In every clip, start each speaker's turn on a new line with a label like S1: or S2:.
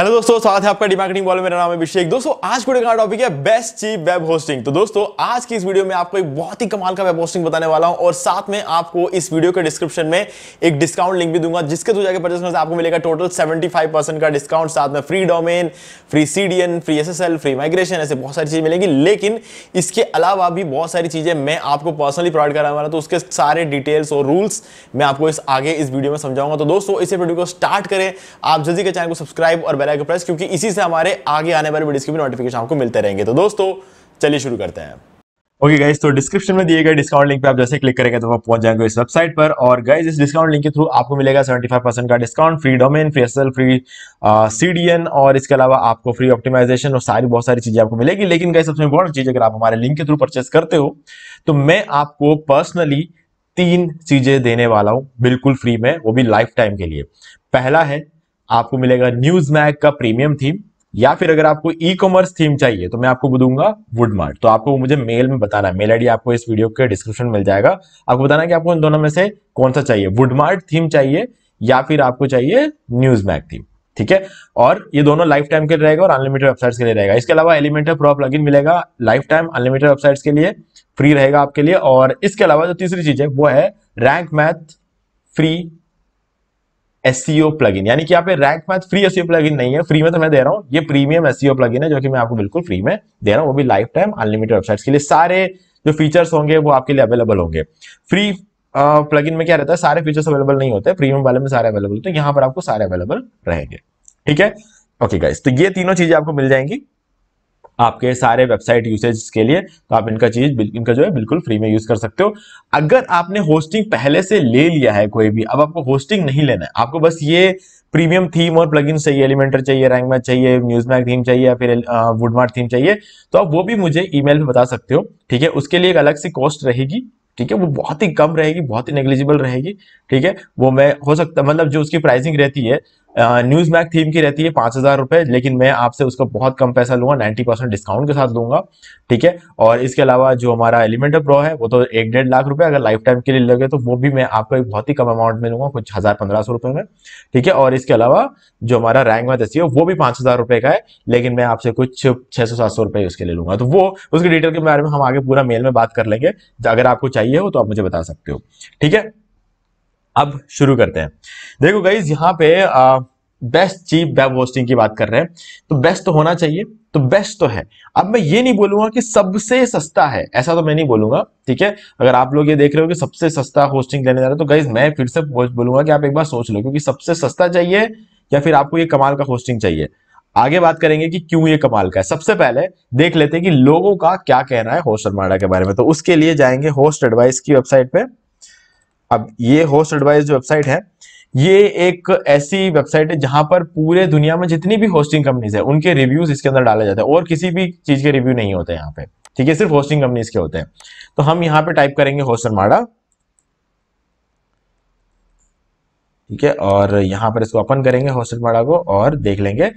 S1: Hello दोस्तों, स्वागत है आपका डीमार्केटिंग बॉल में। मेरा नाम है अभिषेक। दोस्तों आज वीडियो का टॉपिक है बेस्ट चीप वेब होस्टिंग। तो दोस्तों आज की इस वीडियो में आपको एक बहुत ही कमाल का वेब होस्टिंग बताने वाला हूं और साथ में आपको इस वीडियो के डिस्क्रिप्शन में एक डिस्काउंट लिंक भी दूंगा, जिसके थ्रू जाकर परचेस करने से आपको मिलेगा टोटल 75% का डिस्काउंट, साथ में free domain, free CDN, free SSL, free migration, ऐसे बहुत सारी चीजें मिलेंगी। लेकिन इसके अलावा भी बहुत सारी चीजें मैं आपको पर्सनली प्रोवाइड कराने वाला हूं, तो उसके सारे डिटेल्स और रूल्स मैं आपको आगे इस वीडियो में समझाऊंगा। तो दोस्तों इस वीडियो को स्टार्ट करें, आप जल्दी के चैनल को सब्सक्राइब और बेल आइकन प्रेस, क्योंकि इसी से हमारे आगे आने वाले वीडियोस की भी नोटिफिकेशन आपको मिलते रहेंगे। तो दोस्तों चलिए शुरू करते हैं। ओके गाइस, तो डिस्क्रिप्शन में दिए गए डिस्काउंट लिंक पे आप जैसे क्लिक करेंगे तो आप पहुंच जाएंगे इस वेबसाइट पर। और गाइस इस डिस्काउंट लिंक के थ्रू आपको मिलेगा 75% का discount, free domain, free SSL, free CDN और इसके अलावा आपको फ्री ऑप्टिमाइजेशन और बहुत सारी चीजें आपको मिलेगी। लेकिन गाइस सबसे इंपॉर्टेंट चीज, अगर आप हमारे लिंक के थ्रू परचेस करते हो तो मैं आपको पर्सनली 3 चीजें देने वाला हूं बिल्कुल फ्री में, वो भी लाइफ टाइम के लिए। पहला है, आपको मिलेगा न्यूज़मैग का प्रीमियम थीम, या फिर अगर आपको ई कॉमर्स थीम चाहिए तो मैं आपको दूंगा वुडमार्ट। तो आपको मुझे मेल में बताना है, मेल आईडी आपको इस वीडियो के डिस्क्रिप्शन में मिल जाएगा। आपको बताना है कि आपको इन दोनों में से कौन सा चाहिए, वुडमार्ट थीम चाहिए या फिर आपको चाहिए न्यूज़मैग थीम। ठीक है, और ये दोनों लाइफ टाइम के लिए रहेगा और अनलिमिटेड वेबसाइट्स के लिए रहेगा। इसके अलावा एलिमेंटर प्रो प्लगइन मिलेगा लाइफ टाइम, अनलिमिटेड वेबसाइट्स के लिए फ्री रहेगा आपके लिए। और इसके अलावा जो तीसरी चीज है वो है rank math free SEO plugin, यानी कि यहाँ पे rank math free SEO plugin नहीं है, फ्री में तो मैं दे रहा हूँ, ये प्रीमियम SEO प्लगइन है जो कि मैं आपको बिल्कुल फ्री में दे रहा हूँ, वो भी लाइफ टाइम अनलिमिटेड वेबसाइट्स के लिए। सारे जो फीचर्स होंगे वो आपके लिए अवेलेबल होंगे। फ्री प्लगइन में क्या रहता है, सारे फीचर्स अवेलेबल नहीं होते, प्रीमियम वाले में सारे अवेलेबल होते हैं, यहाँ पर आपको सारे अवेलेबल रहेंगे। ठीक है, ओके गाइस, तो ये तीनों चीजें आपको मिल जाएंगी आपके सारे वेबसाइट यूसेज के लिए। तो आप इनका जो है बिल्कुल फ्री में यूज कर सकते हो। अगर आपने होस्टिंग पहले से ले लिया है कोई भी, अब आपको होस्टिंग नहीं लेना है, आपको बस ये प्रीमियम थीम और प्लगइन चाहिए, एलिमेंटर चाहिए, रैंक मैथ चाहिए, न्यूज़मैग थीम चाहिए या फिर वुडमार्ट थीम चाहिए, तो आप वो भी मुझे ईमेल पे बता सकते हो। ठीक है, उसके लिए एक अलग से कॉस्ट रहेगी। ठीक है, वो बहुत ही कम रहेगी, बहुत ही नेग्लिजिबल रहेगी। ठीक है, वो मैं हो सकता मतलब जो उसकी प्राइसिंग रहती है न्यूज़मैग थीम की रहती है 5,000 रुपए, लेकिन मैं आपसे उसका बहुत कम पैसा लूंगा, 90% डिस्काउंट के साथ दूंगा। ठीक है, और इसके अलावा जो हमारा एलिमेंटर प्रो है वो तो 1-1.5 लाख रुपए, अगर लाइफ टाइम के लिए लगे तो वो भी मैं आपको एक बहुत ही कम अमाउंट में लूंगा, कुछ 1,000-1,500 रुपए में। ठीक है, और इसके अलावा जो हमारा रैंक मैथ SEO वो भी 5,000 रुपए का है, लेकिन मैं आपसे कुछ 600-700 रुपए उसके लिए लूंगा। तो वो उसकी डिटेल के बारे में हम आगे पूरा मेल में बात कर लेंगे, अगर आपको चाहिए हो तो आप मुझे बता सकते हो। ठीक है, अब शुरू करते हैं। देखो गाइज, यहाँ पे बेस्ट चीप वेब होस्टिंग की बात कर रहे हैं, तो बेस्ट तो होना चाहिए, तो बेस्ट तो है। अब मैं ये नहीं बोलूंगा कि सबसे सस्ता है, ऐसा तो मैं नहीं बोलूंगा। ठीक है, अगर आप लोग ये देख रहे हो कि सबसे सस्ता होस्टिंग लेने जा रहे हो तो गाइज मैं फिर से बोलूंगा कि आप एक बार सोच लो, क्योंकि सबसे सस्ता चाहिए या फिर आपको ये कमाल का होस्टिंग चाहिए। आगे बात करेंगे कि क्यों ये कमाल का है। सबसे पहले देख लेते हैं कि लोगों का क्या कहना है होस्ट अरमाडा के बारे में। तो उसके लिए जाएंगे होस्ट एडवाइस की वेबसाइट पे। अब ये होस्ट एडवाइस जो वेबसाइट है, ये एक ऐसी वेबसाइट है जहां पर पूरे दुनिया में जितनी भी होस्टिंग कंपनीज है उनके रिव्यूज इसके अंदर डाले जाते हैं, और किसी भी चीज के रिव्यू नहीं होते यहाँ पे। ठीक है, सिर्फ होस्टिंग कंपनीज के होते हैं। तो हम यहाँ पे टाइप करेंगे होस्ट अरमाडा। ठीक है, और यहाँ पर इसको ओपन करेंगे होस्ट अरमाडा को और देख लेंगे।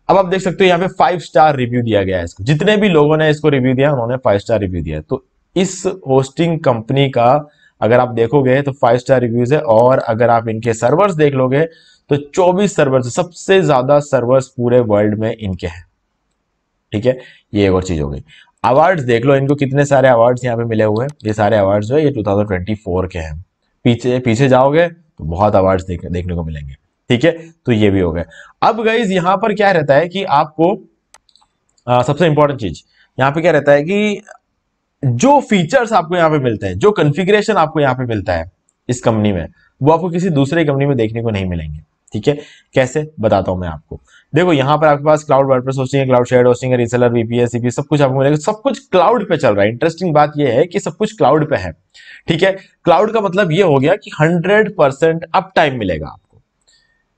S1: अब आप देख सकते हो यहाँ पे 5 स्टार रिव्यू दिया गया है इसको, जितने भी लोगों ने इसको रिव्यू दिया उन्होंने 5 स्टार रिव्यू दिया है। तो इस होस्टिंग कंपनी का अगर आप देखोगे तो 5 स्टार रिव्यूज है, और अगर आप इनके सर्वर्स देख लोगे तो 24 सर्वर्स, सबसे ज्यादा सर्वर्स पूरे वर्ल्ड में इनके हैं। ठीक है, ये एक और चीज हो गई। अवार्ड्स देख लो, इनको कितने सारे अवार्ड्स यहाँ पे मिले हुए हैं। ये सारे अवार्ड्स जो है ये 2024 के हैं। पीछे पीछे जाओगे तो बहुत अवार्ड्स देखने को मिलेंगे। ठीक है, तो ये भी हो गए। अब गाइज यहाँ पर क्या रहता है कि आपको सबसे इंपॉर्टेंट चीज यहाँ पे क्या रहता है कि जो फीचर्स आपको यहाँ पे मिलते हैं, जो कॉन्फ़िगरेशन आपको यहाँ पे मिलता है इस कंपनी में, वो आपको किसी दूसरे कंपनी में देखने को नहीं मिलेंगे। ठीक है, कैसे बताता हूं मैं आपको। देखो यहाँ पर आपके पास क्लाउड वर्डप्रेस होस्टिंग है, क्लाउड शेयर्ड होस्टिंग है, रीसेलर, VPS, CP, सब कुछ आपको मिलेगा। सब कुछ क्लाउड पे चल रहा है। इंटरेस्टिंग बात यह है कि सब कुछ क्लाउड पे है। ठीक है, क्लाउड का मतलब ये हो गया कि 100% अप टाइम मिलेगा आपको।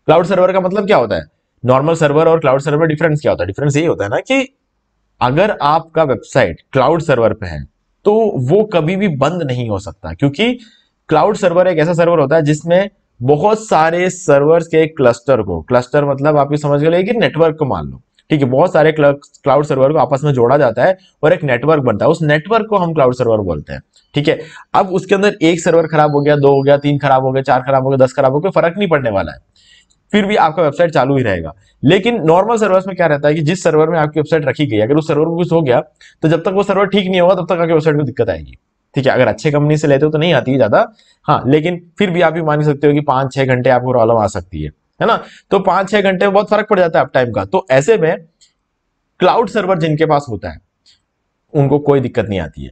S1: क्लाउड सर्वर का मतलब क्या होता है, नॉर्मल सर्वर और क्लाउड सर्वर डिफरेंस क्या होता है? डिफरेंस यही होता है ना कि अगर आपका वेबसाइट क्लाउड सर्वर पे है तो वो कभी भी बंद नहीं हो सकता, क्योंकि क्लाउड सर्वर एक ऐसा सर्वर होता है जिसमें बहुत सारे सर्वर्स के क्लस्टर को, क्लस्टर मतलब आप ये समझ गए कि नेटवर्क को मान लो। ठीक है, बहुत सारे क्लाउड सर्वर को आपस में जोड़ा जाता है और एक नेटवर्क बनता है, उस नेटवर्क को हम क्लाउड सर्वर बोलते हैं। ठीक है, अब उसके अंदर एक सर्वर खराब हो गया, 2 हो गया, 3 खराब हो गया, 4 खराब हो गया, 10 खराब हो गया, फर्क नहीं पड़ने वाला है। फिर भी आपका वेबसाइट चालू ही रहेगा। लेकिन नॉर्मल सर्वर्स में क्या रहता है कि जिस सर्वर में आपकी वेबसाइट रखी गई, अगर उस सर्वर में कुछ हो गया तो जब तक वो सर्वर ठीक नहीं होगा तब तक आपकी वेबसाइट को दिक्कत आएगी। ठीक है, अगर अच्छे कंपनी से लेते हो तो नहीं आती है ज्यादा, हाँ, लेकिन फिर भी आप भी मान सकते हो कि 5-6 घंटे आपको प्रॉब्लम आ सकती है ना। तो 5-6 घंटे में बहुत फर्क पड़ जाता है अप टाइम का। तो ऐसे में क्लाउड सर्वर जिनके पास होता है उनको कोई दिक्कत नहीं आती है,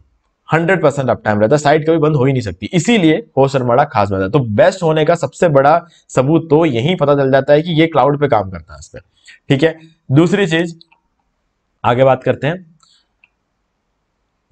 S1: 100% अप टाइम रहता है, साइट कभी बंद हो ही नहीं सकती। इसीलिए होस्ट अर्माडा खास बनता है। तो बेस्ट होने का सबसे बड़ा सबूत तो यही पता चल जाता है कि ये क्लाउड पे काम करता है इस पे। ठीक है, दूसरी चीज आगे बात करते हैं।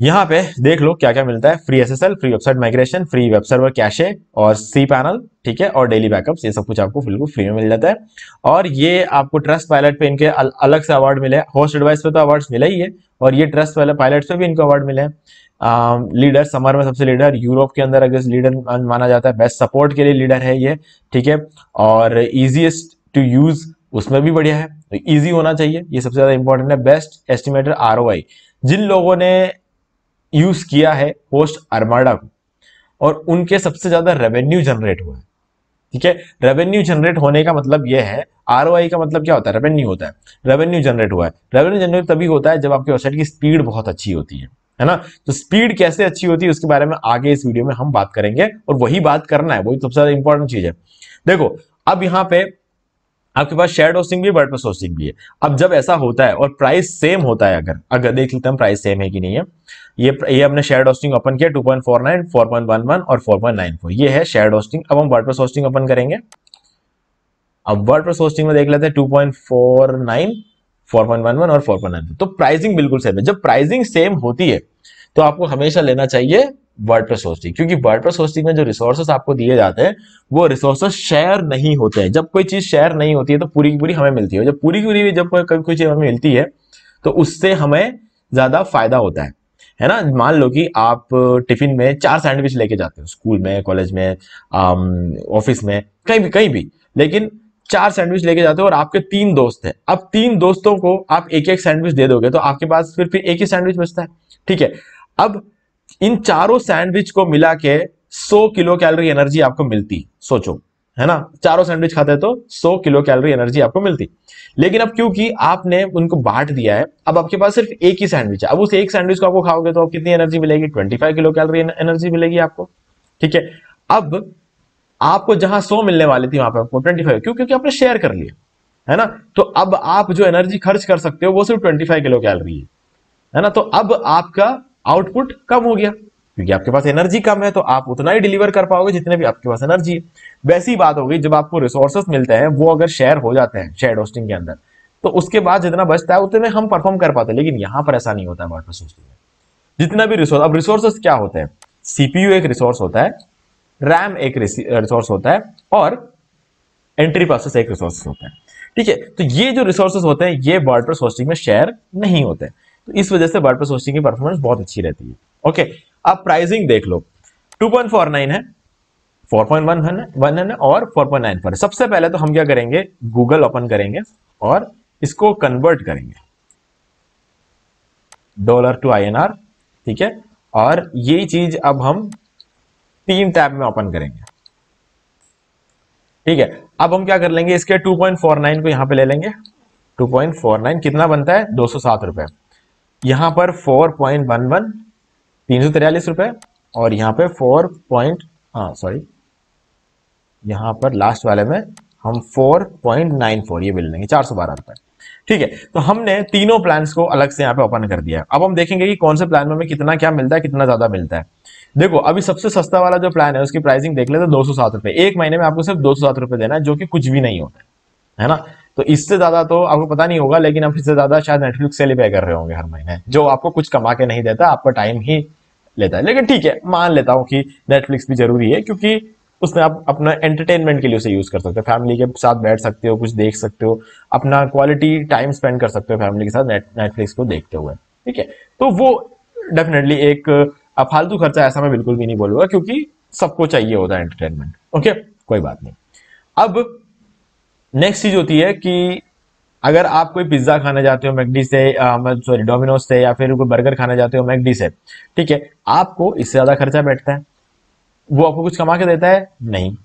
S1: यहां पे देख लो क्या क्या मिलता है। Free SSL, free website migration, free web server cache और सी पैनल, ठीक है, और डेली बैकअप्स, ये सब कुछ आपको बिल्कुल फ्री में मिल जाता है। और ये आपको ट्रस्ट पायलट पे इनके अलग से अवार्ड मिले। होस्ट एडवाइस पे तो अवार्ड्स मिले ही है, और ये ट्रस्ट वाले पायलट पे भी इनको अवार्ड मिले हैं। लीडर समर में सबसे लीडर, यूरोप के अंदर अगर लीडर माना जाता है, बेस्ट सपोर्ट के लिए लीडर है ये। ठीक है, और इजीएस्ट टू यूज उसमें भी बढ़िया है, तो ईजी होना चाहिए, ये सबसे ज्यादा इंपॉर्टेंट है। बेस्ट एस्टिमेटेड आरओआई, जिन लोगों ने यूज किया है होस्ट अर्माडा को और उनके सबसे ज्यादा रेवेन्यू जनरेट हुआ है। ठीक है, रेवेन्यू जनरेट होने का मतलब यह है, आरओआई का मतलब क्या होता है, रेवेन्यू होता है। रेवेन्यू जनरेट हुआ है, रेवेन्यू जनरेट तभी होता है जब आपकी वेबसाइट की स्पीड बहुत अच्छी होती है ना। तो स्पीड कैसे अच्छी होती है उसके बारे में आगे इस वीडियो में हम बात करेंगे, और वही बात करना है, वही सबसे ज्यादा इंपॉर्टेंट चीज है। देखो, अब यहां पे आपके पास शेयर्ड होस्टिंग भी है, वर्डप्रेस होस्टिंग भी है। अब जब ऐसा होता है और प्राइस सेम होता है, अगर देख लेते हैं प्राइस सेम है कि नहीं है। ये हमने शेयर्ड होस्टिंग ओपन किया 2.49, 4.11 और 4.94, ये है शेयर्ड होस्टिंग। अब हम वर्डप्रेस होस्टिंग ओपन करेंगे। अब वर्डप्रेस होस्टिंग में देख लेते हैं 2.49, 4.11 और 4.94, तो प्राइसिंग बिल्कुल सेम है। जब प्राइसिंग सेम होती है तो आपको हमेशा लेना चाहिए वर्डप्रेस होस्टिंग, क्योंकि वर्डप्रेस होस्टिंग में जो रिसोर्सेस आपको दिए जाते हैं वो रिसोर्सेस शेयर नहीं होते हैं। जब कोई चीज शेयर नहीं होती है तो पूरी की पूरी हमें मिलती है। जब पूरी की पूरी जब कोई चीज हमें मिलती है तो उससे हमें ज्यादा फायदा होता है ना। मान लो कि आप टिफिन में 4 सैंडविच लेके जाते हो, स्कूल में, कॉलेज में, ऑफिस में, कहीं भी, लेकिन 4 सैंडविच लेके जाते हो और आपके 3 दोस्त हैं। अब 3 दोस्तों को आप एक एक सैंडविच दे दोगे तो आपके पास फिर एक ही सैंडविच बचता है। ठीक है, अब इन चारों सैंडविच को मिला के 100 किलो कैलोरी एनर्जी आपको मिलती, सोचो, है ना। चारों सैंडविच खाते तो 100 किलो कैलोरी एनर्जी आपको मिलती। लेकिन अब क्योंकि आपने उनको बांट दिया है, अब आपके पास सिर्फ एक ही सैंडविच है। अब उस एक सैंडविच को आपको खाओगे तो आप कितनी एनर्जी मिलेगी, 25 किलो कैलोरी एनर्जी मिलेगी आपको। ठीक है, अब आपको जहां 100 मिलने वाली थी वहां पे आपको 25, क्योंकि आपने शेयर कर लिया, है ना। तो अब आप जो एनर्जी खर्च कर सकते हो वो सिर्फ 25 किलो कैलोरी है ना। तो अब आपका आउटपुट कम हो गया, क्योंकि आपके पास एनर्जी कम है, तो आप उतना ही डिलीवर कर पाओगे जितने भी आपके पास एनर्जी है। वैसी बात हो गई जब आपको रिसोर्सेस मिलते हैं, वो अगर शेयर हो जाते हैं शेयर्ड होस्टिंग के अंदर, तो उसके बाद जितना बचता है उतने हम परफॉर्म कर पाते हैं। लेकिन यहां पर ऐसा नहीं होता है वर्डप्रेस होस्टिंग में। जितना भी रिसोर्स, अब रिसोर्सेस क्या होते हैं, सीपीयू एक रिसोर्स होता है, रैम एक रिसोर्स होता है, और एंट्री प्रोसेस एक रिसोर्स होता है। ठीक है, तो ये जो रिसोर्सेस होते हैं ये वर्डप्रेस होस्टिंग में शेयर नहीं होते, तो इस वजह से वर्डप्रेस होस्टिंग की परफॉर्मेंस बहुत अच्छी रहती है। ओके, अब प्राइसिंग देख लो, 2.49 है, 4.1 है और 4.94 है। सबसे पहले तो हम क्या करेंगे, गूगल ओपन करेंगे और इसको कन्वर्ट करेंगे डॉलर टू INR। ठीक है, और यही चीज अब हम 3 टैब में ओपन करेंगे। ठीक है, अब हम क्या कर लेंगे, इसके 2.49 को यहां पे ले लेंगे। 2.49 कितना बनता है, 207 रुपए। यहां पर 4.11 343 रुपए, और यहां पे 4. यहां पर लास्ट वाले में हम 4.94 ये बिल लेंगे, 412 रुपए। ठीक है, तो हमने तीनों प्लान्स को अलग से यहाँ पे ओपन कर दिया है। अब हम देखेंगे कि कौन से प्लान में हमें कितना क्या मिलता है, कितना ज्यादा मिलता है। देखो, अभी सबसे सस्ता वाला जो प्लान है उसकी प्राइसिंग देख लेते, 207 रुपए। एक महीने में आपको सिर्फ 207 रुपए देना है, जो कि कुछ भी नहीं होता है ना। तो इससे ज्यादा तो आपको पता नहीं होगा, लेकिन आप इससे ज्यादा शायद नेटफ्लिक्स से पे कर रहे होंगे हर महीने, जो आपको कुछ कमा के नहीं देता, आपका टाइम ही लेता है। लेकिन ठीक है, मान लेता हूं कि नेटफ्लिक्स भी जरूरी है, क्योंकि उसमें आप अपना एंटरटेनमेंट के लिए उसे यूज कर सकते हो, फैमिली के साथ बैठ सकते हो, कुछ देख सकते हो, अपना क्वालिटी टाइम स्पेंड कर सकते हो फैमिली के साथ नेटफ्लिक्स को देखते हुए। ठीक है, तो वो डेफिनेटली एक फालतू खर्चा ऐसा मैं बिल्कुल भी नहीं बोलूंगा, क्योंकि सबको चाहिए होता है एंटरटेनमेंट। ओके, कोई बात नहीं। अब नेक्स्ट चीज होती है कि अगर आप कोई पिज्जा खाने जाते हो मैकडी से, सॉरी डोमिनोज से, या फिर कोई बर्गर खाने जाते हो मैकडी से, ठीक है, आपको इससे ज्यादा खर्चा बैठता है। वो आपको कुछ कमा के देता है नहीं,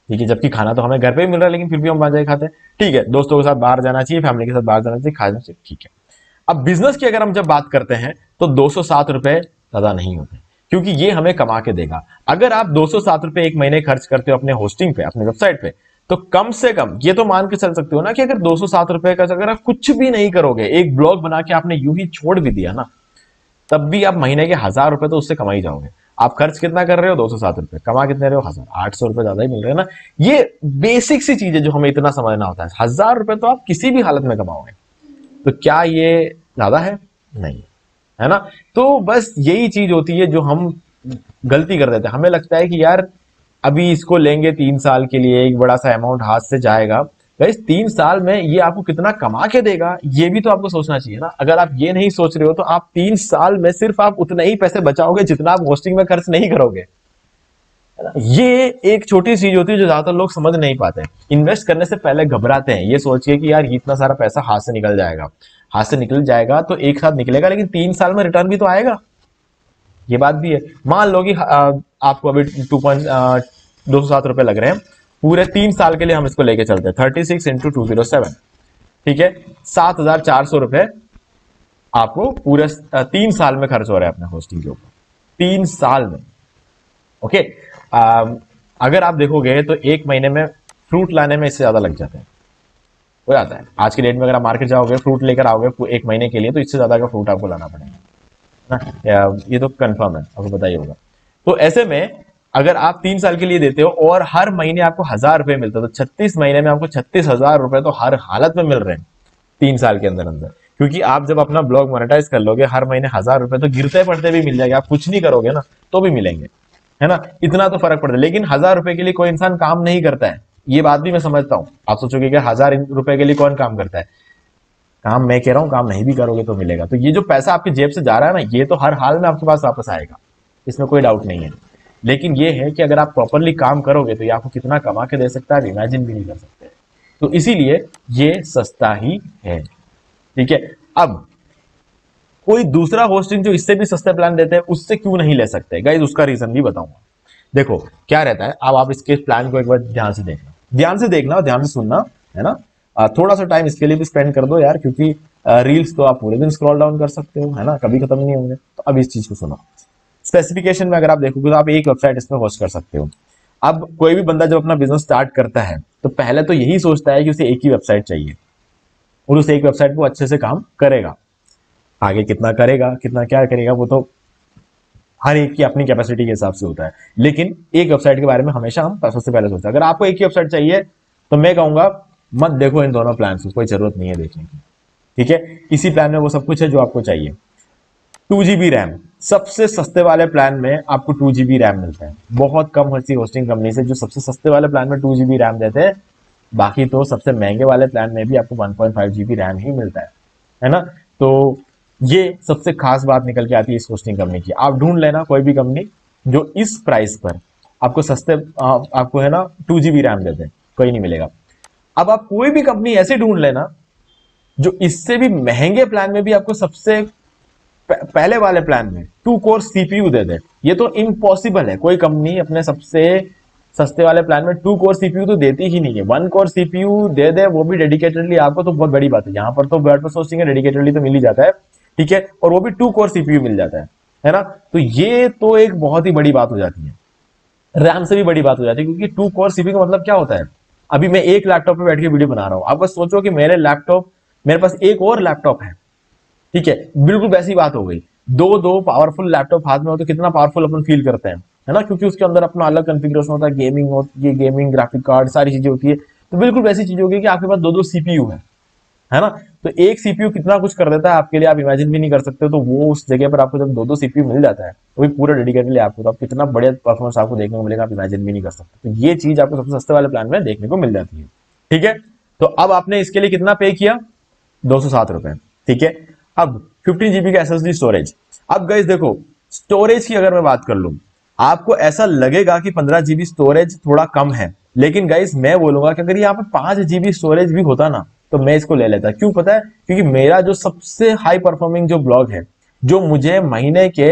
S2: ठीक है, जबकि खाना तो हमें घर पे ही मिल रहा है लेकिन फिर भी हम बाहर जाके खाते हैं। ठीक है, दोस्तों के साथ बाहर जाना चाहिए, फैमिली के साथ बाहर जाना चाहिए, खाना चाहिए, ठीक है। अब बिजनेस की अगर हम जब बात करते हैं तो 207 रुपए ज्यादा नहीं होते, क्योंकि ये हमें कमा के देगा। अगर आप 207 रुपए एक महीने खर्च करते हो अपने होस्टिंग पे, अपने वेबसाइट पे, तो कम से कम ये तो मान के चल सकते हो ना कि अगर 207 रुपए का अगर आप कुछ भी नहीं करोगे, एक ब्लॉग बना के आपने यूं ही छोड़ भी दिया ना, तब भी आप महीने के 1000 रुपए तो उससे कमा ही जाओगे। आप खर्च कितना कर रहे हो? 207 रुपए। कमा कितने रहे हो? 1000। 800 रुपए ज्यादा ही मिल रहे हैं ना। ये बेसिक सी चीज है जो हमें इतना समझना होता है। 1000 रुपए तो आप किसी भी हालत में कमाओगे, तो क्या ये ज्यादा है? नहीं है ना। तो बस यही चीज होती है जो हम गलती कर देते हैं। हमें लगता है कि यार अभी इसको लेंगे 3 साल के लिए, एक बड़ा सा अमाउंट हाथ से जाएगा। गाइस 3 साल में ये आपको कितना कमा के देगा, ये भी तो आपको सोचना चाहिए ना। अगर आप ये नहीं सोच रहे हो तो आप 3 साल में सिर्फ आप उतने ही पैसे बचाओगे जितना आप होस्टिंग में खर्च नहीं करोगे, है ना। ये एक छोटी चीज होती है जो ज्यादातर लोग समझ नहीं पाते। इन्वेस्ट करने से पहले घबराते हैं, ये सोच के कि यार इतना सारा पैसा हाथ से निकल जाएगा। हाथ से निकल जाएगा तो एक साथ निकलेगा, लेकिन 3 साल में रिटर्न भी तो आएगा, ये बात भी है। मान लो कि आपको अभी 207 रुपए लग रहे हैं, पूरे 3 साल के लिए हम इसको लेके चलते हैं। 36 इंटू 207, ठीक है, 7400 रुपए आपको पूरे 3 साल में खर्च हो रहा है अपने होस्टिंग के ऊपर, 3 साल में। ओके, अगर आप देखोगे तो एक महीने में फ्रूट लाने में इससे ज्यादा लग जाते हैं, हो जाता है। आज के डेट में अगर आप मार्केट जाओगे, फ्रूट लेकर आओगे एक महीने के लिए, तो इससे ज्यादा का फ्रूट आपको लाना पड़ेगा ना, ये तो कंफर्म है, आपको पता ही होगा। तो ऐसे में अगर आप 3 साल के लिए देते हो और हर महीने आपको 1000 रुपए मिलते हो, तो 36 महीने में आपको 36,000 रुपए तो हर हालत में मिल रहे हैं 3 साल के अंदर अंदर। क्योंकि आप जब अपना ब्लॉग मोनेटाइज कर लोगे, हर महीने 1000 रुपए तो गिरते पड़ते भी मिल जाएगा। आप कुछ नहीं करोगे ना तो भी मिलेंगे, है ना। इतना तो फर्क पड़ता है। लेकिन 1000 रुपए के लिए कोई इंसान काम नहीं करता है, ये बात भी मैं समझता हूँ। आप सोचोगे कि 1000 रुपए के लिए कौन काम करता है? काम मैं कह रहा हूँ, काम नहीं भी करोगे तो मिलेगा। तो ये जो पैसा आपकी जेब से जा रहा है ना, ये तो हर हाल में आपके पास वापस आएगा, इसमें कोई डाउट नहीं है। लेकिन ये है कि अगर आप प्रॉपरली काम करोगे तो ये आपको कितना कमा के दे सकता है, आप इमेजिन भी नहीं कर सकते। तो इसीलिए ये सस्ता ही है, ठीक है। अब कोई दूसरा होस्टिंग जो इससे भी सस्ते प्लान देते हैं, उससे क्यों नहीं ले सकते गाइस? उसका रीजन भी बताऊंगा। देखो क्या रहता है, अब आप इसके प्लान को एक बार ध्यान से देखना, ध्यान से देखना, ध्यान से सुनना, है ना। थोड़ा सा टाइम इसके लिए भी स्पेंड कर दो यार, क्योंकि रील्स तो आप पूरे दिन स्क्रॉल डाउन कर सकते हो, है ना, कभी खत्म नहीं होंगे। तो अब इस चीज को सुनो। स्पेसिफिकेशन में अगर आप देखोगे तो आप एक वेबसाइट इसमें होस्ट कर सकते हो। अब कोई भी बंदा जब अपना बिजनेस स्टार्ट करता है तो पहले तो यही सोचता है कि उसे एक ही वेबसाइट चाहिए और उस एक वेबसाइट को अच्छे से काम करेगा। आगे कितना करेगा, कितना क्या करेगा, वो तो हर एक की अपनी कैपेसिटी के हिसाब से होता है। लेकिन एक वेबसाइट के बारे में हमेशा हम सबसे पहले सोचते हैं। अगर आपको एक ही वेबसाइट चाहिए तो मैं कहूंगा मत देखो इन दोनों प्लान को, कोई जरूरत नहीं है देखने की, ठीक है। इसी प्लान में वो सब कुछ है जो आपको चाहिए। 2 GB रैम, सबसे सस्ते वाले प्लान में आपको 2 GB रैम मिलता है। बहुत कम होती होस्टिंग कंपनी से जो सबसे सस्ते वाले प्लान में 2 GB रैम देते हैं। बाकी तो सबसे महंगे वाले प्लान में भी आपको 1.5 GB रैम ही मिलता है ना। तो ये सबसे खास बात निकल के आती है इस होस्टिंग कंपनी की। आप ढूंढ लेना कोई भी कंपनी जो इस प्राइस पर आपको सस्ते आपको है ना 2 GB रैम देते हैं, कोई नहीं मिलेगा। अब आप कोई भी कंपनी ऐसे ढूंढ लेना जो इससे भी महंगे प्लान में भी आपको सबसे पहले वाले प्लान में 2 कोर CPU दे दे। ये तो इम्पॉसिबल है, कोई कंपनी अपने सबसे सस्ते वाले प्लान में 2 कोर CPU तो देती ही नहीं है। 1 कोर CPU दे दे, वो भी डेडिकेटेडली आपको, तो बहुत बड़ी बात है। यहाँ पर तो वर्डप्रेस होस्टिंग है, डेडिकेटेडली तो मिल ही जाता है, ठीक है, और वो भी 2 कोर CPU मिल जाता है ना। तो ये तो एक बहुत ही बड़ी बात हो जाती है, रैम से भी बड़ी बात हो जाती है। क्योंकि 2 कोर CPU का मतलब क्या होता है? अभी मैं एक लैपटॉप पे बैठ के वीडियो बना रहा हूं, आप बस सोचो कि मेरे पास एक और लैपटॉप है, ठीक है, बिल्कुल वैसी बात हो गई। दो पावरफुल लैपटॉप हाथ में हो तो कितना पावरफुल अपन फील करते हैं, है ना, क्योंकि उसके अंदर अपना अलग कॉन्फ़िगरेशन होता है, गेमिंग ग्राफिक कार्ड सारी चीजें होती है। तो बिल्कुल वैसी चीज होगी कि आपके पास 2 CPU है ना। तो एक CPU कितना कुछ कर देता है आपके लिए, आप इमेजिन भी नहीं कर सकते। तो वो उस जगह पर आपको जब 2 CPU मिल जाता है, वो भी पूरा डेडिकेटली आपको, तो आप कितना बढ़िया परफॉर्मेंस आपको देखने को मिलेगा, आप इमेजिन भी नहीं कर सकते। तो ये चीज आपको सबसे सस्ते वाले प्लान में देखने को मिल जाती है, ठीक है। तो अब आपने इसके लिए कितना पे किया? 207 रुपए, ठीक है। अब 15 GB का SSD स्टोरेज। अब गाइस देखो, स्टोरेज की अगर मैं बात कर लूं, आपको ऐसा लगेगा कि 15 GB स्टोरेज थोड़ा कम है, लेकिन गाइस मैं बोलूंगा कि अगर यहाँ पे 5 GB स्टोरेज भी होता ना तो मैं इसको ले लेता। क्यों पता है? क्योंकि मेरा जो सबसे हाई परफॉर्मिंग जो ब्लॉग है, जो मुझे महीने के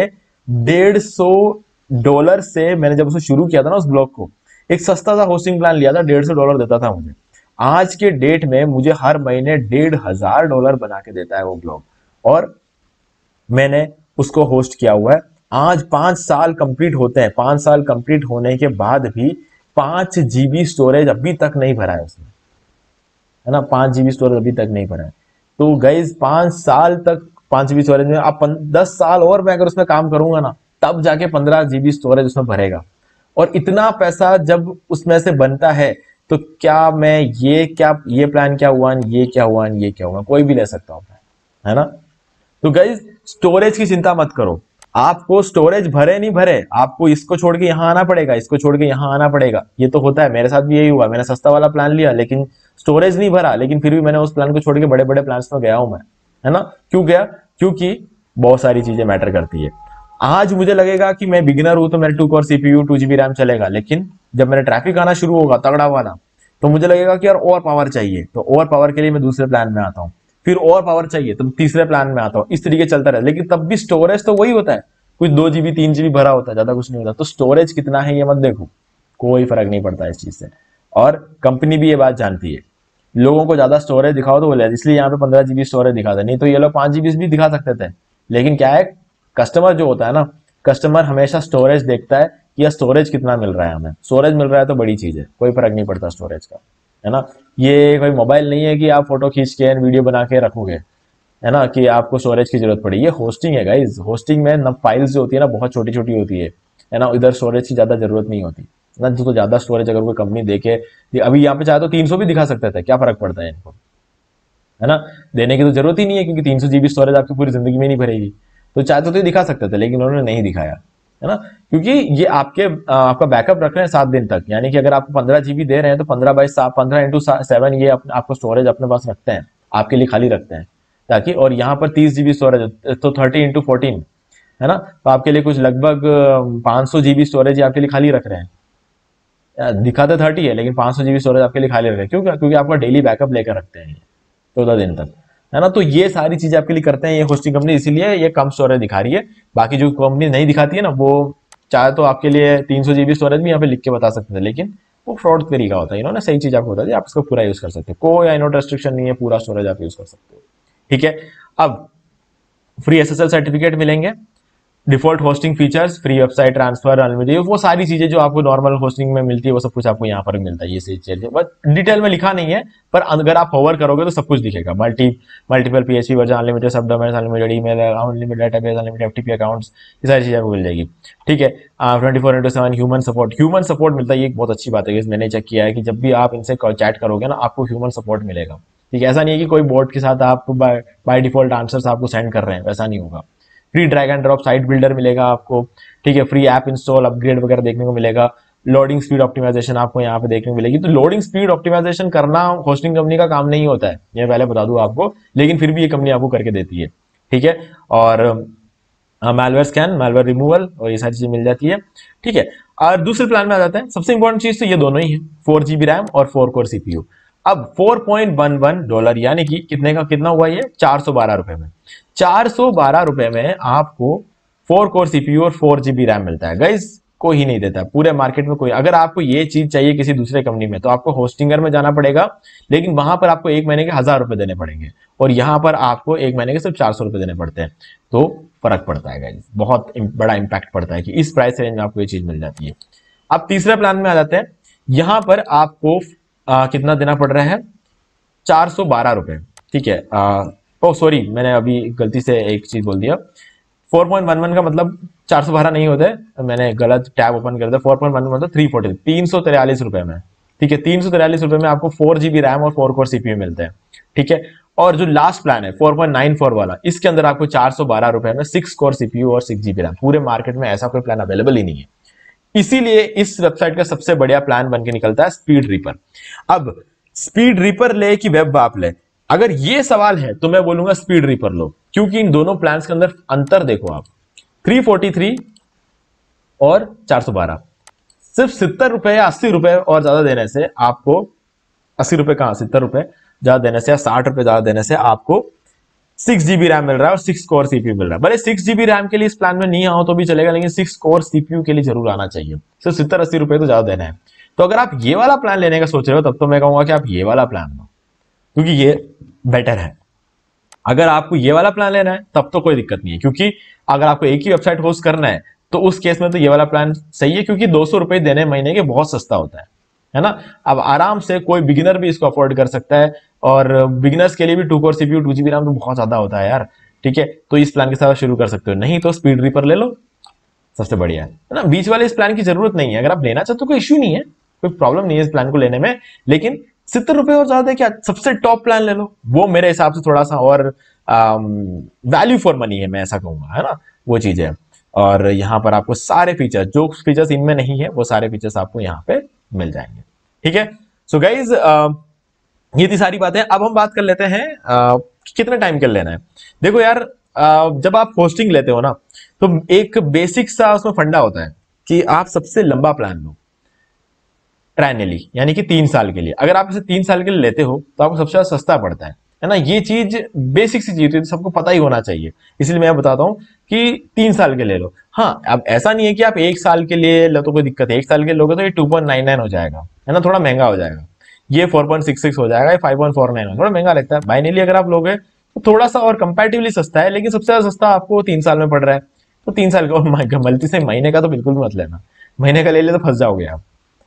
S2: $150 से, मैंने जब उसे शुरू किया था ना उस ब्लॉग को, एक सस्ता सा होस्टिंग प्लान लिया था, $150 देता था मुझे। आज के डेट में मुझे हर महीने $1,500 बना के देता है वो ब्लॉग, और मैंने उसको होस्ट किया हुआ है। आज 5 साल कंप्लीट होते हैं, 5 साल कंप्लीट होने के बाद भी 5 GB स्टोरेज अभी तक नहीं भरा है उसने, है ना, 5 GB स्टोरेज अभी तक नहीं भरा है। तो गाइज 5 साल तक 5 GB स्टोरेज में, अब 10 साल और मैं अगर उसमें काम करूंगा ना, तब जाके 15 GB स्टोरेज उसमें भरेगा। और इतना पैसा जब उसमें से बनता है, तो क्या मैं ये प्लान क्या हुआ, ये क्या हुआ, ये क्या हुआ, कोई भी ले सकता हूं, है ना। तो गाइज स्टोरेज की चिंता मत करो, आपको स्टोरेज भरे नहीं भरे, आपको इसको छोड़ के यहां आना पड़ेगा, इसको छोड़ के यहां आना पड़ेगा। ये तो होता है, मेरे साथ भी यही हुआ, मैंने सस्ता वाला प्लान लिया लेकिन स्टोरेज नहीं भरा, लेकिन फिर भी मैंने उस प्लान को छोड़ के बड़े बड़े प्लान्स में गया हूं मैं, है ना। क्यों गया? क्योंकि बहुत सारी चीजें मैटर करती है। आज मुझे लगेगा कि मैं बिगिनर हूं तो मेरे 2 कोर CPU 2 GB रैम चलेगा, लेकिन जब मेरा ट्रैफिक आना शुरू होगा तगड़ा वाला, तो मुझे लगेगा कि यार और पावर चाहिए, तो और पावर के लिए मैं दूसरे प्लान में आता हूँ, फिर और पावर चाहिए तो तीसरे प्लान में आता हूँ, इस तरीके चलता रहे। लेकिन तब भी स्टोरेज तो वही होता है, कुछ 2 GB 3 GB भरा होता है, ज्यादा कुछ नहीं होता। तो स्टोरेज कितना है ये मत देखो, कोई फर्क नहीं पड़ता इस चीज से। और कंपनी भी ये बात जानती है, लोगों को ज्यादा स्टोरेज दिखाओ तो बोले, इसलिए यहाँ पे 15 GB स्टोरेज दिखाते, नहीं तो ये लोग 5 GB भी दिखा सकते थे। लेकिन क्या है, कस्टमर जो होता है ना, कस्टमर हमेशा स्टोरेज देखता है कि यह स्टोरेज कितना मिल रहा है, हमें स्टोरेज मिल रहा है तो बड़ी चीज है, कोई फर्क नहीं पड़ता स्टोरेज का, है ना। ये कोई मोबाइल नहीं है कि आप फोटो खींच के वीडियो बना के रखोगे, है ना, कि आपको स्टोरेज की जरूरत पड़ी। ये होस्टिंग है गाइज, होस्टिंग में ना फाइल्स जो होती है ना बहुत छोटी छोटी होती है ना, इधर स्टोरेज की ज्यादा जरूरत नहीं होती ना। तो ज्यादा स्टोरेज अगर कोई कंपनी देखे, अभी यहाँ पे चाहे तो 300 भी दिखा सकते थे, क्या फर्क पड़ता है इनको, है ना। देने की तो जरूरत ही नहीं है, क्योंकि 300 GB स्टोरेज आपकी पूरी जिंदगी में नहीं भरेगी। तो चाहते तो दिखा सकते थे, लेकिन उन्होंने नहीं दिखाया, है ना। क्योंकि ये आपका बैकअप रख रहे हैं 7 दिन तक, यानी कि अगर आपको 15 GB दे रहे हैं तो 15/7 ये आपको स्टोरेज अपने पास रखते हैं, आपके लिए खाली रखते हैं, ताकि, और यहाँ पर 30 GB स्टोरेज, तो 30x14, है ना। तो आपके लिए कुछ लगभग 500 GB स्टोरेज आपके लिए खाली रख रहे हैं। दिखाते 30 है, लेकिन 500 GB स्टोरेज आपके लिए खाली रख रहे हैं। क्यों? क्योंकि आपका डेली बैकअप लेकर रखते हैं 14 दिन तक, है ना। तो ये सारी चीजें आपके लिए करते हैं ये होस्टिंग कंपनी, इसीलिए ये कम स्टोरेज दिखा रही है। बाकी जो कंपनी नहीं दिखाती है ना, वो चाहे तो आपके लिए 300 GB स्टोरेज भी यहाँ पे लिख के बता सकते थे, लेकिन वो फ्रॉड तरीका होता है। इन्होंने सही चीज आपको बता दी, आप इसको पूरा यूज कर सकते हो, कोई इनोट रेस्ट्रिक्शन नहीं है, पूरा स्टोरेज आप यूज कर सकते हो, ठीक है। अब फ्री SSL सर्टिफिकेट मिलेंगे, default hosting features, free website transfer, unlimited, वो सारी चीजें जो आपको नॉर्मल होस्टिंग में मिलती है वो सब कुछ आपको यहाँ पर मिलता है। ये सही चीज है, बस डिटेल में लिखा नहीं है, पर अगर आप होवर करोगे तो सब कुछ दिखेगा। मल्टीपल PHP वर्जन, अनलिमिटेड सब domain, unlimited email, unlimited database, unlimited FTP accounts, ये सारी चीजें आपको मिल जाएगी, ठीक है। 24/7 ह्यूमन सपोर्ट मिलता है, ये एक बहुत अच्छी बात है, मैंने चेक किया है कि जब भी आप इनसे चैट करोगे ना, आपको ह्यूमन सपोर्ट मिलेगा, ठीक है। ऐसा नहीं है कि कोई बोट के साथ आप बाय डिफॉल्ट आंसर्स आपको सेंड कर रहे हैं, वैसा नहीं होगा। Free drag and drop site builder मिलेगा आपको, ठीक है। फ्री ऐप इंस्टॉल, अपग्रेड वगैरह देखने को मिलेगा। लोडिंग स्पीड ऑप्टिमाइजेशन आपको यहाँ पे देखने को मिलेगी। तो लोडिंग स्पीड ऑप्टिमाइजेशन करना होस्टिंग कंपनी का काम नहीं होता है, ये पहले बता दूं आपको, लेकिन फिर भी ये कंपनी आपको करके देती है, ठीक है। और मैलवेयर स्कैन, मैलवेयर रिमूवल, और ये सारी चीजें मिल जाती है, ठीक है। और दूसरे प्लान में आ जाते हैं, सबसे इंपॉर्टेंट चीज तो ये दोनों ही है, 4 GB रैम और 4 कोर CPU। अब $4.11 यानी कि कितना हुआ ये, 412 रुपए में। 412 रुपए में आपको 4 कोर CPU और 4 GB रैम मिलता है। गाइस कोई ही नहीं देता पूरे मार्केट में कोई। अगर आपको ये चीज चाहिए किसी दूसरे कंपनी में, तो आपको होस्टिंगर में जाना पड़ेगा, लेकिन वहां पर आपको 1 महीने के 1000 रुपए देने पड़ेंगे, और यहां पर आपको 1 महीने के सिर्फ 400 रुपए देने पड़ते हैं। तो फर्क पड़ता है गाइस, बहुत बड़ा इंपैक्ट पड़ता है कि इस प्राइस रेंज में आपको ये चीज मिल जाती है। अब तीसरे प्लान में आ जाते हैं, यहां पर आपको कितना देना पड़ रहा है, 412 रुपए, ठीक है। ओ सॉरी, मैंने अभी गलती से एक चीज बोल दिया, 4.11 का मतलब 412 नहीं होता है, मैंने गलत टैब ओपन कर दिया। 4.11 मतलब 343 रुपए में, ठीक है। 343 रुपए में आपको 4 GB रैम और 4 कोर CPU मिलते हैं, ठीक है। और जो लास्ट प्लान है 4.94 वाला, इसके अंदर आपको 412 रुपए में 6 कोर CPU और 6 GB रैम। पूरे मार्केट में ऐसा कोई प्लान अवेलेबल ही नहीं है, इसीलिए इस वेबसाइट का सबसे बढ़िया प्लान बन के निकलता है स्पीड रीपर। अब स्पीड रीपर ले कि वेब आप ले, अगर ये सवाल है तो मैं बोलूंगा स्पीड रीपर लो, क्योंकि इन दोनों प्लान्स के अंदर अंतर देखो आप, 343 और 412, सिर्फ 70 रुपए या 80 रुपए और ज्यादा देने से आपको, 80 रुपए कहां, 70 रुपए ज्यादा देने से या 60 रुपए ज्यादा देने से आपको 6 GB रैम मिल रहा है और 6 कोर CPU मिल रहा है। भले 6 GB रैम के लिए इस प्लान में नहीं आओ तो भी चलेगा, लेकिन 6 कोर CPU के लिए जरूर आना चाहिए। सिर्फ 70-80 रुपए तो ज्यादा देना है। तो अगर आप ये वाला प्लान लेने का सोच रहे हो तब तो मैं कहूंगा कि आप ये वाला प्लान लो, क्योंकि ये बेटर है। अगर आपको ये वाला प्लान लेना है तब तो कोई दिक्कत नहीं है, क्योंकि अगर आपको एक ही वेबसाइट होस्ट करना है तो उस केस में तो ये वाला प्लान सही है, क्योंकि 200 रुपए देने महीने के बहुत सस्ता होता है ना। अब आराम से कोई बिगिनर भी इसको अफोर्ड कर सकता है, और बिगिनर्स के लिए भी 2 कोर सीपीयू 2 GB रैम तो बहुत ज्यादा होता है यार, ठीक है। तो इस प्लान के साथ शुरू कर सकते हो, नहीं तो स्पीड रीपर ले लो, सबसे बढ़िया है ना। बीच वाले इस प्लान की जरूरत नहीं है, अगर आप लेना चाहते हो कोई इश्यू नहीं है, कोई प्रॉब्लम नहीं है इस प्लान को लेने में, लेकिन 70 रुपए और ज्यादा है क्या, सबसे टॉप प्लान ले लो, वो मेरे हिसाब से थोड़ा सा और वैल्यू फॉर मनी है, मैं ऐसा कहूंगा, है ना, वो चीज है। और यहाँ पर आपको सारे फीचर्स, जो फीचर्स इनमें नहीं है वो सारे फीचर्स आपको यहाँ पे मिल जाएंगे, ठीक है। सो गाइज ये थी सारी बातें। अब हम बात कर लेते हैं कि कितने टाइम के लेना है। देखो यार, जब आप होस्टिंग लेते हो ना तो एक बेसिक सा उसमें फंडा होता है कि आप सबसे लंबा प्लान लो ट्रायनली, यानी कि 3 साल के लिए। अगर आप इसे 3 साल के लिए लेते हो तो आपको सबसे ज्यादा सस्ता पड़ता है ना। ये चीज बेसिक सी चीज है, सबको पता ही होना चाहिए, इसलिए मैं बताता हूं कि 3 साल के ले लो। हाँ, अब ऐसा नहीं है कि आप 1 साल के लिए लो तो कोई दिक्कत है, 1 साल के लोगे तो ये 2.99 हो जाएगा, है ना, थोड़ा महंगा हो जाएगा। ये 4.66 हो जाएगा, ये 5.49 हो, थोड़ा महंगा लगता है। बाइनली अगर आप लोगे तो थोड़ा सा और कंपैरेटिवली सस्ता है, लेकिन सबसे ज्यादा सस्ता आपको 3 साल में पड़ रहा है। तो 3 साल का मल्टी से महीने का तो बिल्कुल भी मत लेना, महीने का ले ले तो फंस जाओगे आप,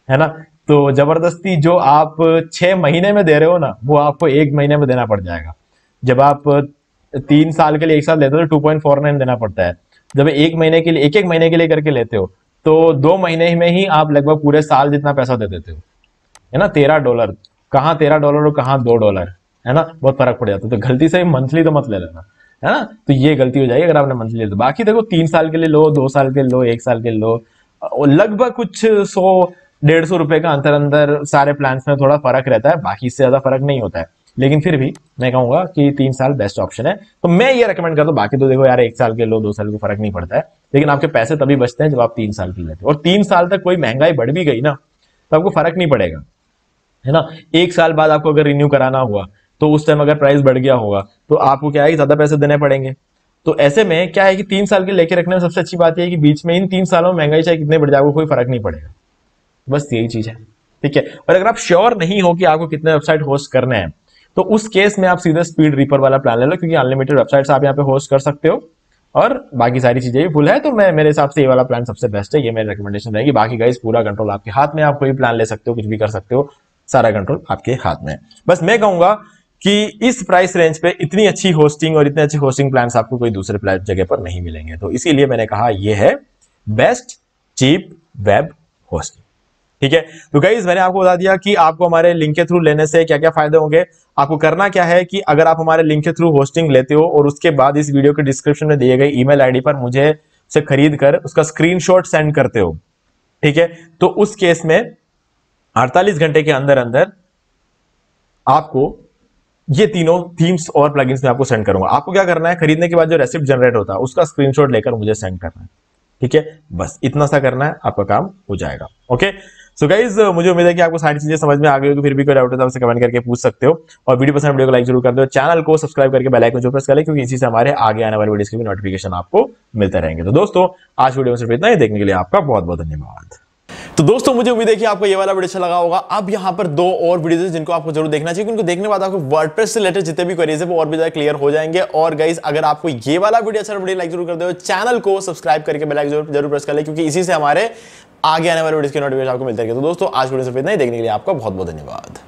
S2: है ना। तो जबरदस्ती जो आप 6 महीने में दे रहे हो ना, वो आपको 1 महीने में देना पड़ जाएगा। जब आप 3 साल के लिए एक साथ लेते हो तो 2.49 देना पड़ता है। जब 1 महीने के लिए, एक महीने के लिए करके लेते हो तो 2 महीने में ही आप लगभग पूरे साल जितना पैसा दे देते हो, है ना। $13, कहाँ $13 और कहाँ $2, है ना, बहुत फर्क पड़ जाता है। तो गलती से मंथली तो मत ले लेना, है ना, तो ये गलती हो जाएगी अगर आपने मंथली ले तो। बाकी देखो 3 साल के लिए लो, 2 साल के लो, 1 साल के लो, लगभग कुछ 100-150 रुपए का अंतर अंदर सारे प्लान्स में थोड़ा फर्क रहता है, बाकी इससे ज्यादा फर्क नहीं होता है। लेकिन फिर भी मैं कहूंगा कि 3 साल बेस्ट ऑप्शन है, तो मैं ये रेकमेंड करता हूँ। बाकी तो देखो यार, 1 साल के लो, 2 साल को फर्क नहीं पड़ता है, लेकिन आपके पैसे तभी बचते हैं जब आप 3 साल के लेते हो। और 3 साल तक कोई महंगाई बढ़ भी गई ना तो आपको फर्क नहीं पड़ेगा, है ना। 1 साल बाद आपको अगर रिन्यू कराना हुआ तो उस टाइम अगर प्राइस बढ़ गया होगा तो आपको क्या है कि ज्यादा पैसे देने पड़ेंगे। तो ऐसे में क्या है कि 3 साल के लेके रखने में सबसे अच्छी बात यह है कि बीच में इन 3 सालों में महंगाई चाहे कितने बढ़ जाए आपको कोई फर्क नहीं पड़ेगा, बस यही चीज है, ठीक है। और अगर आप श्योर नहीं हो कि आपको कितने वेबसाइट होस्ट करने हैं तो उस केस में आप सीधे स्पीड रीपर वाला प्लान ले लो, क्योंकि अनलिमिटेड वेबसाइट्स आप यहाँ पे होस्ट कर सकते हो और बाकी सारी चीजें भी फुल है। तो मैं, मेरे हिसाब से ये वाला प्लान सबसे बेस्ट है, ये मेरी रिकमेंडेशन रहेगी। बाकी गाइस पूरा कंट्रोल आपके हाथ में, आप कोई प्लान ले सकते हो, कुछ भी कर सकते हो, सारा कंट्रोल आपके हाथ में है। बस मैं कहूंगा कि इस प्राइस रेंज पे इतनी अच्छी होस्टिंग और इतने अच्छे होस्टिंग प्लान्स आपको कोई दूसरे जगह पर नहीं मिलेंगे, तो इसीलिए मैंने कहा ये है बेस्ट चीप वेब होस्टिंग, ठीक है। तो गाइस मैंने आपको बता दिया कि आपको हमारे लिंक के थ्रू लेने से क्या क्या फायदे होंगे। आपको करना क्या है कि अगर आप हमारे लिंक के थ्रू होस्टिंग लेते हो और उसके बाद इस वीडियो के डिस्क्रिप्शन में दिए गए ईमेल आईडी पर मुझे से खरीद कर उसका स्क्रीनशॉट सेंड करते हो, ठीक है, तो उस केस में 48 घंटे के अंदर अंदर आपको ये तीनों थीम्स और प्लगइन्स में आपको सेंड करूंगा। आपको क्या करना है, खरीदने के बाद जो रेसिप्ट जनरेट होता है उसका स्क्रीनशॉट लेकर मुझे सेंड करना है, ठीक है, बस इतना सा करना है, आपका काम हो जाएगा। ओके, सो गाइज मुझे उम्मीद है कि आपको सारी चीजें समझ में आ गई होगी। फिर भी कोई डाउट है तो आपसे कमेंट करके पूछ सकते हो, और वीडियो पसंद वीडियो को लाइक जरूर कर दो, चैनल को सब्सक्राइब करके बेल आइकन जो प्रेस कर ले, क्योंकि इसी से हमारे आगे आने वाली वीडियोस के भी नोटिफिकेशन आपको मिलते रहेंगे। तो दोस्तों आज वीडियो में सिर्फ इतना ही, देखने के लिए आपका बहुत बहुत धन्यवाद।
S1: तो दोस्तों मुझे उम्मीद है कि आपको ये वाला वीडियो अच्छा लगा होगा। अब यहाँ पर 2 और वीडियोस हैं जिनको आपको जरूर देखना चाहिए, उनको देखने के बाद आपको वर्डप्रेस से रिलेटेड जितने भी क्वेरीज है वो और भी ज्यादा क्लियर हो जाएंगे। और गाइस अगर आपको ये वाला वीडियो अच्छा लगा, लाइक जरूर कर दो, चैनल को सब्सक्राइब करके बेल आइकन जरूर प्रेस कर ले, क्योंकि इसी से हमारे आगे आने वाले वीडियोस के नोटिफिकेशन आपको मिलते रहेंगे। तो दोस्तों आज वीडियो सिर्फ इतना ही, देखने के लिए आपका बहुत बहुत धन्यवाद।